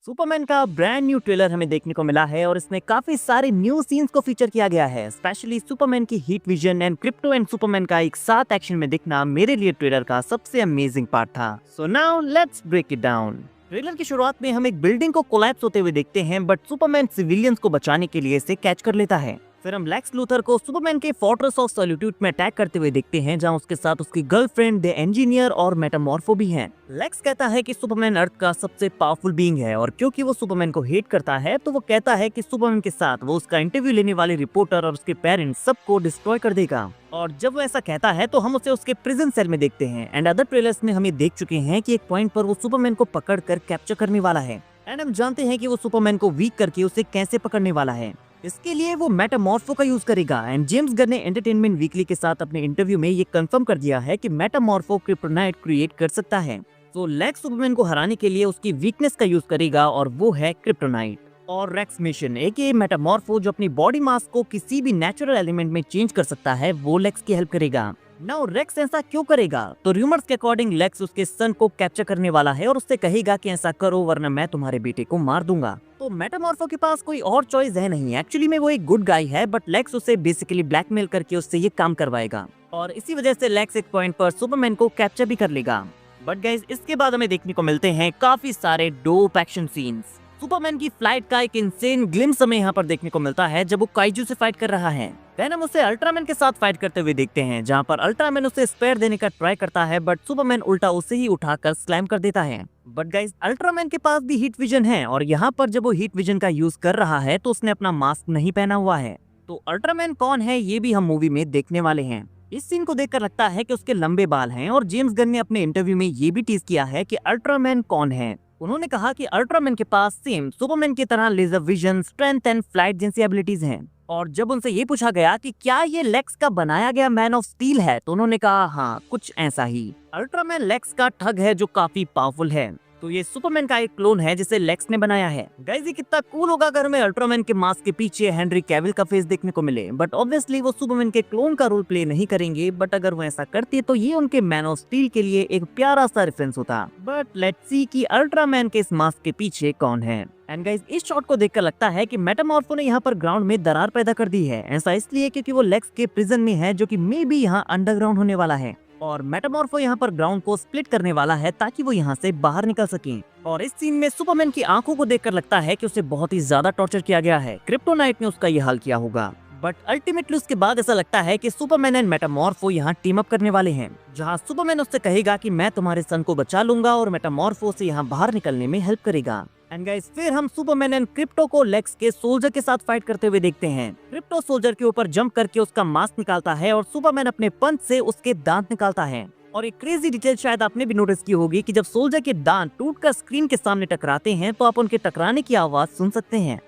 Superman का brand new trailer हमें देखने को मिला है और इसमें काफी सारे न्यू सीन्स को फीचर किया गया है। स्पेशली सुपरमैन की heat vision and crypto and Superman का एक साथ एक्शन में दिखना मेरे लिए ट्रेलर का सबसे अमेजिंग पार्ट था। So now let's break it down. Trailer की शुरुआत में हम एक बिल्डिंग को कोलैप्स होते हुए देखते हैं, बट सुपरमैन सिविलियंस को बचाने के लिए इसे कैच कर लेता है। फिर हम लेक्स लूथर को सुपरमैन के फोर्ट्रेस ऑफ सॉलिट्यूड में अटैक करते हुए देखते हैं, जहां उसके साथ उसकी गर्लफ्रेंड द इंजीनियर और मेटामॉर्फो भी हैं। लेक्स कहता है कि सुपरमैन अर्थ का सबसे पावरफुल बीइंग है और क्योंकि वो सुपरमैन को हेट करता है तो वो कहता है कि सुपरमैन के साथ वो उसका इंटरव्यू लेने वाले रिपोर्टर और उसके पेरेंट्स सबको डिस्ट्रॉय कर देगा। और जब वो ऐसा कहता है तो हम उसे उसके प्रिजन सेल में देखते हैं। एंड अदर ट्रेलर्स में हम ये देख चुके हैं कि एक पॉइंट पर वो सुपरमैन को पकड़ कर कैप्चर करने वाला है। एंड हम जानते हैं कि वो सुपरमैन को वीक करके उसे कैसे पकड़ने वाला है। इसके लिए वो मेटामॉर्फो का यूज करेगा। एंड जेम्स गन ने एंटरटेनमेंट वीकली के साथ अपने इंटरव्यू में ये कंफर्म कर दिया है कि मेटामॉर्फो क्रिप्टोनाइट क्रिएट कर सकता है। तो लेक्स सुपरमैन को हराने के लिए उसकी वीकनेस का यूज करेगा और वो है क्रिप्टोनाइट। और रेक्स मिशन एके मेटामॉर्फो जो अपनी बॉडी मास को किसी भी नेचुरल एलिमेंट में चेंज कर सकता है, वो लेक्स की हेल्प करेगा। नाउ रेक्स ऐसा क्यों करेगा? तो रूमर्स के अकॉर्डिंग लेक्स उसके सन को कैप्चर करने वाला है और उससे कहेगा कि ऐसा करो वरना मैं तुम्हारे बेटे को मार दूंगा। तो मेटामॉर्फो के पास कोई और चॉइस है नहीं। एक्चुअली में वो एक गुड गाय है, बट लेक्स उसे बेसिकली ब्लैकमेल करके उससे ये काम करवाएगा और इसी वजह से लेक्स एक पॉइंट पर सुपरमैन को कैप्चर भी कर लेगा। बट गाइस, इसके बाद हमें देखने को मिलते हैं काफी सारे डोप एक्शन सीन्स। सुपरमैन की फ्लाइट का एक इंसेन ग्लिम्स हमें यहाँ पर देखने को मिलता है जब वो काइजू से फाइट कर रहा है। देन हम उसे अल्ट्रामैन के साथ फाइट करते हुए देखते हैं, जहाँ पर अल्ट्रामैन उसे स्पेयर देने का ट्राई करता है, बट सुपरमैन उल्टा उसे ही उठाकर स्लैम कर देता है। बट गाइस, अल्ट्रामैन के पास भी हीट विजन है और यहाँ पर जब वो हीट विजन का यूज कर रहा है तो उसने अपना मास्क नहीं पहना हुआ है। तो अल्ट्रामैन कौन है ये भी हम मूवी में देखने वाले हैं। इस सीन को देखकर लगता है कि उसके लंबे बाल हैं और जेम्स गन ने अपने इंटरव्यू में ये भी टीज किया है कि अल्ट्रामैन कौन है। उन्होंने कहा कि अल्ट्रामैन के पास सेम सुपरमैन की तरह laser vision, strength and flight जैसी एबिलिटीज हैं। और जब उनसे ये पूछा गया कि क्या ये लेक्स का बनाया गया मैन ऑफ स्टील है, तो उन्होंने कहा हाँ, कुछ ऐसा ही। अल्ट्रामैन लेक्स का ठग है जो काफी पावरफुल है। तो ये सुपरमैन का एक क्लोन है जिसे लेक्स ने बनाया है। गाइस, ये कितना कूल होगा अगर हमें अल्ट्रामैन के मास्क के पीछे हेनरी कैविल का फेस देखने को मिले। बट ऑब्वियसली वो सुपरमैन के क्लोन का रोल प्ले नहीं करेंगे, बट अगर वो ऐसा करती तो ये उनके मैन ऑफ स्टील के लिए एक प्यारा सा रेफरेंस होता। बट लेट्स सी कि अल्ट्रामैन के इस मास्क के पीछे कौन है। एंड गाइस, इस शॉट को देखकर लगता है कि मेटामॉर्फो ने यहाँ पर ग्राउंड में दरार पैदा कर दी है। ऐसा इसलिए क्योंकि वो लेक्स के प्रिजन में है, जो कि मे बी यहाँ अंडरग्राउंड होने वाला है और मेटामॉर्फो यहाँ पर ग्राउंड को स्प्लिट करने वाला है ताकि वो यहाँ से बाहर निकल सके। और इस सीन में सुपरमैन की आंखों को देखकर लगता है कि उसे बहुत ही ज्यादा टॉर्चर किया गया है। क्रिप्टोनाइट ने उसका ये हाल किया होगा। बट अल्टीमेटली उसके बाद ऐसा लगता है कि सुपरमैन एंड मेटामॉर्फो यहाँ टीम अप करने वाले हैं, जहाँ सुपरमैन उससे कहेगा कि मैं तुम्हारे सन को बचा लूंगा और मेटामॉर्फो से यहाँ बाहर निकलने में हेल्प करेगा। एंड गाइस, फिर हम सुपरमैन एंड क्रिप्टो को लेक्स के सोल्जर के साथ फाइट करते हुए देखते हैं। क्रिप्टो सोल्जर के ऊपर जंप करके उसका मास्क निकालता है और सुपरमैन अपने पंच से उसके दांत निकालता है। और एक क्रेजी डिटेल शायद आपने भी नोटिस की होगी कि जब सोल्जर के दांत टूटकर स्क्रीन के सामने टकराते हैं तो आप उनके टकराने की आवाज सुन सकते हैं।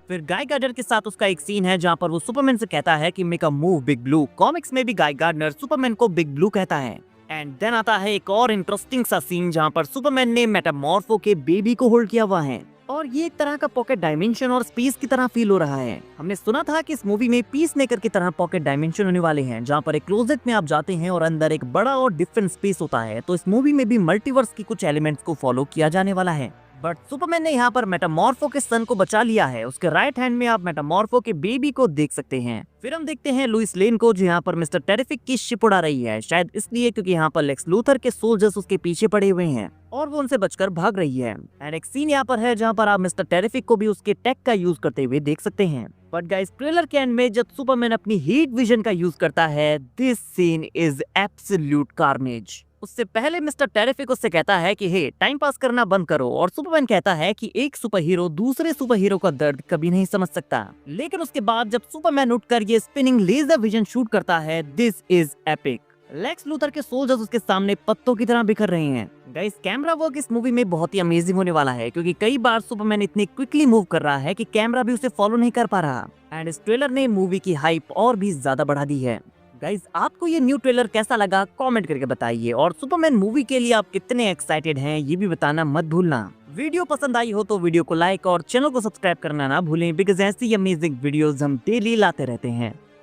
फिर गाय गार्डनर के साथ उसका एक सीन है जहाँ पर वो सुपरमैन से कहता है कि make a move big blue. Comics में भी गाय गार्डनर सुपरमैन को बिग ब्लू कहता है। एंड देन आता है एक और इंटरेस्टिंग सा सीन जहाँ पर सुपरमैन ने मेटामॉर्फो के बेबी को होल्ड किया हुआ है और ये एक तरह का पॉकेट डायमेंशन और स्पेस की तरह फील हो रहा है। हमने सुना था कि इस मूवी में पीस मेकर की तरह पॉकेट डायमेंशन होने वाले हैं, जहाँ पर एक क्लोजेट में आप जाते हैं और अंदर एक बड़ा और डिफरेंट स्पेस होता है। तो इस मूवी में भी मल्टीवर्स की कुछ एलिमेंट्स को फॉलो किया जाने वाला है। बट सुपरमैन ने यहाँ पर मेटामॉर्फो के सन को बचा लिया है। उसके राइट हैंड में आप मेटामॉर्फो के बेबी को देख सकते हैं। फिर हम देखते हैं लुइस लेन को, जो यहाँ पर मिस्टर टेरिफिक की शिप उड़ा रही है, शायद इसलिए क्योंकि यहाँ पर लेक्स लूथर के सोल्जर्स उसके पीछे पड़े हुए हैं और वो उनसे बचकर भाग रही है। एंड एक सीन यहाँ पर है जहाँ पर आप मिस्टर टेरिफिक को भी उसके टेक का यूज करते हुए देख सकते हैं। बट गाइस, ट्रेलर के एंड में जब सुपरमैन अपनी हीट विजन का यूज करता है, this scene is absolute carnage. उससे पहले मिस्टर टेरिफिक उससे कहता है कि हे, टाइम पास करना बंद करो और सुपरमैन कहता है कि एक सुपर हीरो दूसरे सुपर हीरो का दर्द कभी नहीं समझ सकता। लेकिन उसके बाद जब सुपरमैन उठकर ये स्पिनिंग लेजर विजन शूट करता है, this is epic. Lex Luthor के सोल्जर्स उसके सामने पत्तों की तरह बिखर रहे हैं। गाइस, कैमरा वर्क इस मूवी में बहुत ही अमेजिंग होने वाला है क्योंकि कई बार सुपरमैन इतनी क्विकली मूव कर रहा है कि कैमरा भी उसे फॉलो नहीं कर पा रहा। एंड इस ट्रेलर ने मूवी की हाइप और भी ज्यादा बढ़ा दी है। गाइस, आपको ये न्यू ट्रेलर कैसा लगा कमेंट करके बताइए और सुपरमैन मूवी के लिए आप कितने एक्साइटेड हैं ये भी बताना मत भूलना। वीडियो पसंद आई हो तो वीडियो को लाइक और चैनल को सब्सक्राइब करना ना भूलें, बिकॉज ऐसी अमेजिंग वीडियोस हम डेली लाते रहते हैं।